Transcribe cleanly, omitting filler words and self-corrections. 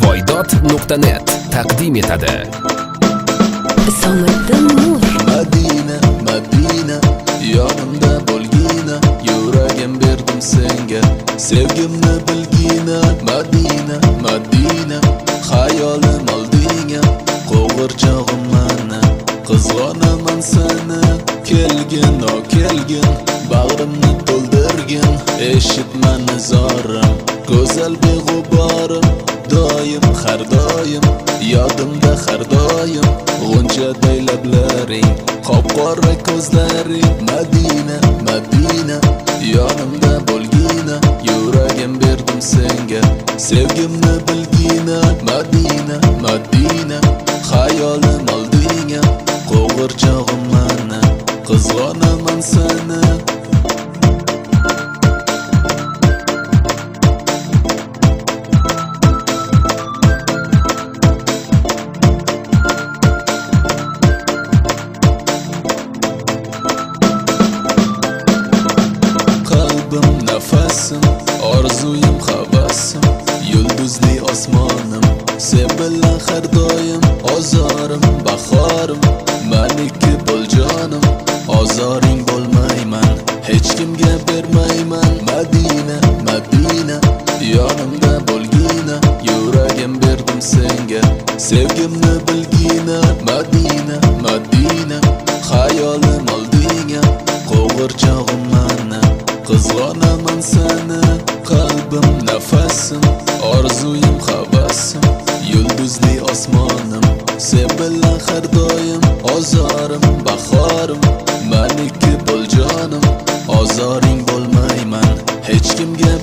voydod.net taqdim etadi. Isomiddin Nur. Madina, Madina, yonimda bo'lgina, yuragim berdim senga, sevgimni bilgina. Madina, Madina, xayolim oldinga, qo'g'irchog'im mana, qizg'onaman seni. Kelgin, o kelgin, bag'rimni to'ldirgin, eshitma nizorim, go'zal beg'uborim. Doim, har doim, yodimda har doim, g'unchaday lablaring, qop-qora ko'zlaring. Madina, Madina, yonimda bo'lgina, yuragim berdim senga, sevgimni bilgina. Madina, Madina, xayolim oldinga, qo'g'irchog'im mana, qizg'onaman seni. Nafasim, orzuyim, havasim, yulduzli osmonim, sen bilan har doim. Ozorim, bahorim, maniki bo'l jonim, ozoring bo'lmayman, hech kimga bermayman. Madina, Madina, yonimda bo'lgina, yuragim berdim senga, sevgimni bilgina. Madina, Madina, xayolim oldinga, qo'g'irchog'im mana, qizg'onaman seni. Qalbim, nafasim, orzuyim, havasim, yulduzli osmonim, sen bilan har doim. Ozorim, bahorim, maniki bo'l jonim, ozoring bo'lmayman, hech kimga